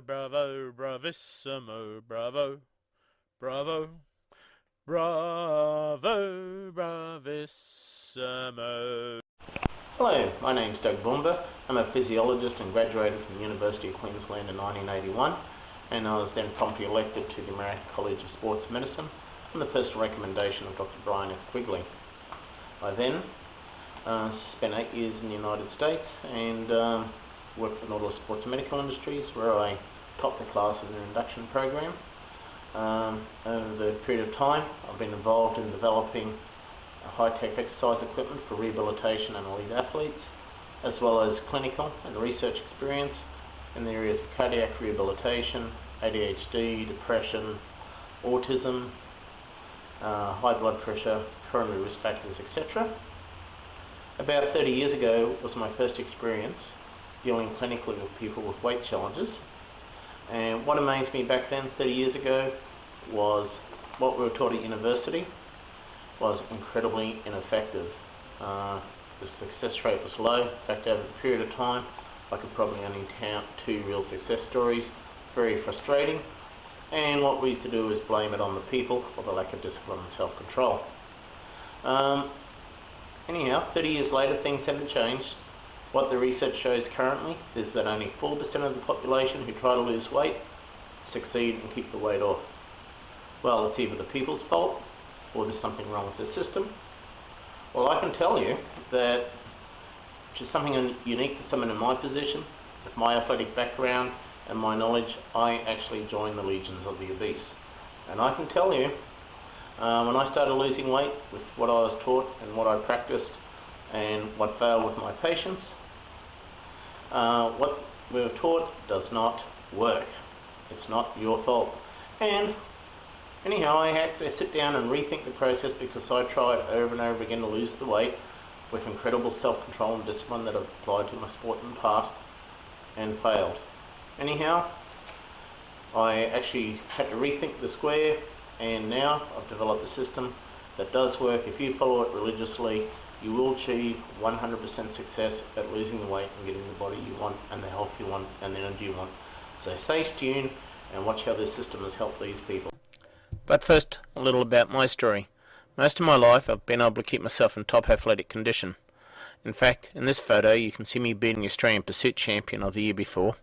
bravo, bravo, bravissimo, bravo, bravo, bravo, bravissimo. Hello, my name's Doug Boomber. I'm a physiologist and graduated from the University of Queensland in 1981, and I was then promptly elected to the American College of Sports Medicine on the personal recommendation of Dr. Brian F. Quigley. I then spent 8 years in the United States and worked for Nautilus Sports Medical Industries, where I topped the class in their induction program. Over the period of time, I've been involved in developing high-tech exercise equipment for rehabilitation and elite athletes, as well as clinical and research experience in the areas of cardiac rehabilitation, ADHD, depression, autism, high blood pressure, coronary risk factors, etc. About 30 years ago was my first experience dealing clinically with people with weight challenges, and what amazed me back then, 30 years ago, was what we were taught at university was incredibly ineffective. The success rate was low. In fact, over a period of time I could probably only count 2 real success stories. Very frustrating, and what we used to do was blame it on the people for the lack of discipline and self-control. Anyhow, 30 years later, things haven't changed. What the research shows currently is that only 4% of the population who try to lose weight succeed and keep the weight off. Well, it's either the people's fault or there's something wrong with the system. Well, I can tell you that, which is something unique to someone in my position, with my athletic background and my knowledge, I actually joined the legions of the obese. And I can tell you, when I started losing weight with what I was taught and what I practiced and what failed with my patients, what we were taught does not work. It's not your fault. And anyhow, I had to sit down and rethink the process, because I tried over and over again to lose the weight with incredible self-control and discipline that I've applied to my sport in the past, and failed. Anyhow, I actually had to rethink the square, and now I've developed a system that does work. If you follow it religiously, you will achieve 100% success at losing the weight and getting the body you want and the health you want and the energy you want. So stay tuned and watch how this system has helped these people. But first, a little about my story. Most of my life I've been able to keep myself in top athletic condition. In fact, in this photo you can see me beating the Australian Pursuit Champion of the year before,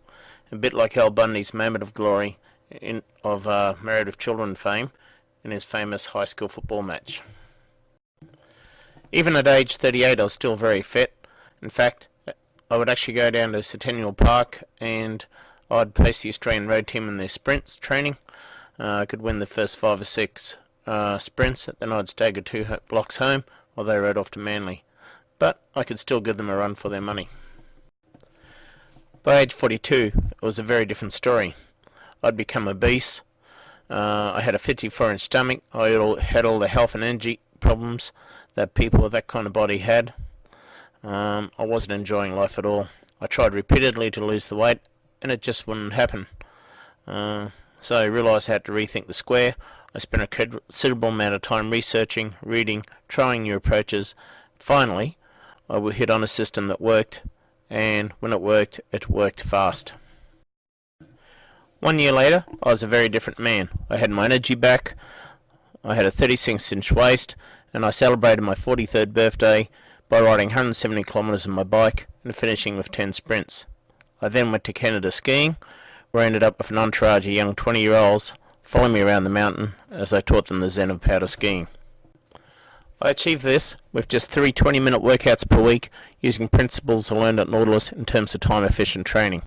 a bit like Al Bundy's moment of glory of Married with Children fame in his famous high school football match. Even at age 38 I was still very fit. In fact, I would actually go down to Centennial Park and I'd pace the Australian road team in their sprints training. I could win the first 5 or 6 sprints, then I'd stagger 2 blocks home while they rode off to Manly. But I could still give them a run for their money. By age 42, it was a very different story. I'd become obese. I had a 54-inch stomach. I had all the health and energy problems that people with that kind of body had. I wasn't enjoying life at all. I tried repeatedly to lose the weight, and it just wouldn't happen. So I realised I had to rethink the square. I spent a considerable amount of time researching, reading, trying new approaches. Finally, I would hit on a system that worked, and when it worked fast. 1 year later, I was a very different man. I had my energy back, I had a 36-inch waist, and I celebrated my 43rd birthday by riding 170 kilometres on my bike and finishing with 10 sprints. I then went to Canada skiing, where I ended up with an entourage of young 20-year-olds following me around the mountain as I taught them the zen of powder skiing. I achieved this with just 3 20-minute workouts per week, using principles I learned at Nautilus in terms of time-efficient training.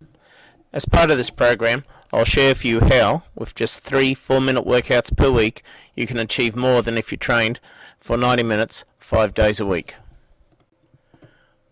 As part of this program, I'll share with you how, with just 3 4-minute workouts per week, you can achieve more than if you trained for 90 minutes 5 days a week.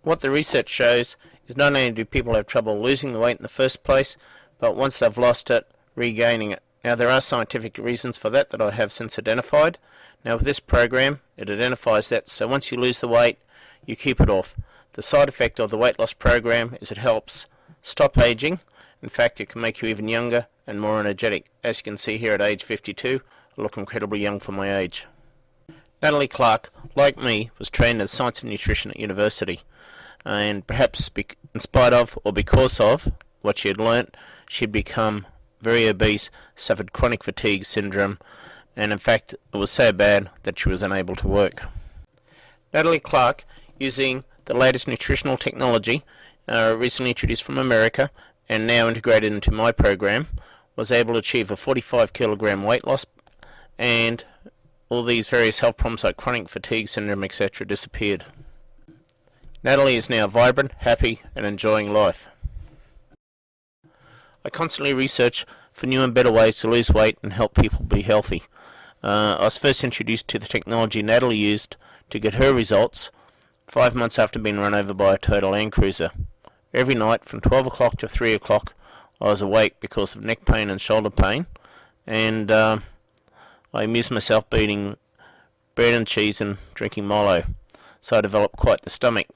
What the research shows is not only do people have trouble losing the weight in the first place, but once they've lost it, regaining it. Now, there are scientific reasons for that I have since identified. Now, with this program, it identifies that, so once you lose the weight, you keep it off. The side effect of the weight loss program is it helps stop aging. In fact, it can make you even younger and more energetic. As you can see here at age 52, I look incredibly young for my age. Natalie Clark, like me, was trained in Science of Nutrition at university, and perhaps in spite of or because of what she had learnt, she'd become very obese, suffered chronic fatigue syndrome, and in fact it was so bad that she was unable to work. Natalie Clark, using the latest nutritional technology, recently introduced from America and now integrated into my program, was able to achieve a 45 kilogram weight loss, and all these various health problems like chronic fatigue syndrome, etc., disappeared. Natalie is now vibrant, happy, and enjoying life. I constantly research for new and better ways to lose weight and help people be healthy. I was first introduced to the technology Natalie used to get her results 5 months after being run over by a Toyota Land Cruiser. Every night from 12 o'clock to 3 o'clock I was awake because of neck pain and shoulder pain, and I amused myself eating bread and cheese and drinking Milo, so I developed quite the stomach.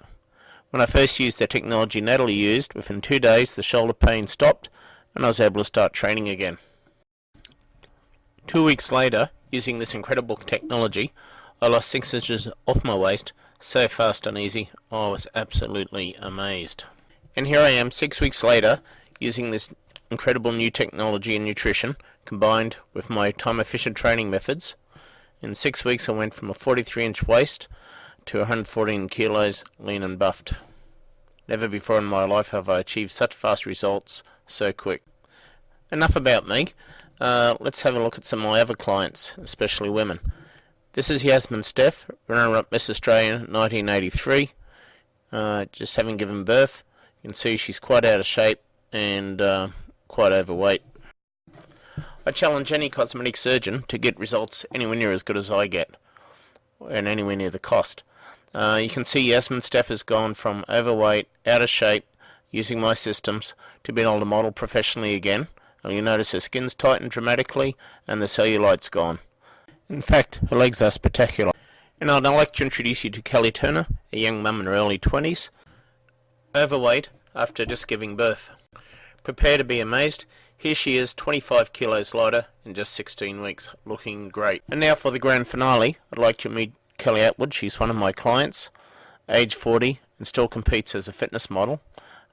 When I first used the technology Natalie used, within 2 days the shoulder pain stopped and I was able to start training again. 2 weeks later, using this incredible technology, I lost 6 inches off my waist so fast and easy. I was absolutely amazed. And here I am 6 weeks later, using this incredible new technology and nutrition combined with my time efficient training methods. In 6 weeks I went from a 43-inch waist to 114 kilos lean and buffed. Never before in my life have I achieved such fast results so quick. Enough about me. Let's have a look at some of my other clients, especially women. This is Yasmin Steph, runner-up Miss Australia 1983. Just having given birth. You can see she's quite out of shape and quite overweight. I challenge any cosmetic surgeon to get results anywhere near as good as I get, and anywhere near the cost. You can see Yasmin Steph has gone from overweight, out of shape, using my systems, to being able to model professionally again. And you notice her skin's tightened dramatically and the cellulite's gone. In fact, her legs are spectacular. And I'd like to introduce you to Kelly Turner, a young mum in her early 20s, overweight after just giving birth. Prepare to be amazed. Here she is, 25 kilos lighter in just 16 weeks, looking great. And now for the grand finale, I'd like to meet Kelly Atwood. She's one of my clients, age 40, and still competes as a fitness model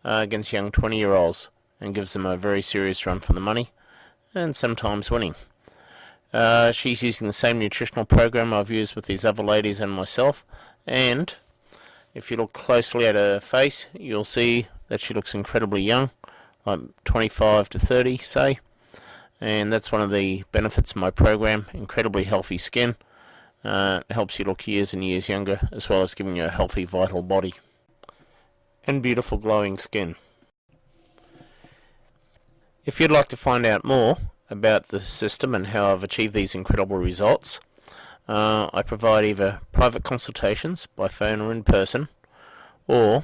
against young 20-year-olds and gives them a very serious run for the money, and sometimes winning. She's using the same nutritional program I've used with these other ladies and myself, and if you look closely at her face, you'll see that she looks incredibly young, like 25 to 30, say, and that's one of the benefits of my program. Incredibly healthy skin. It helps you look years and years younger, as well as giving you a healthy, vital body and beautiful glowing skin. If you'd like to find out more about the system and how I've achieved these incredible results, I provide either private consultations by phone or in person, or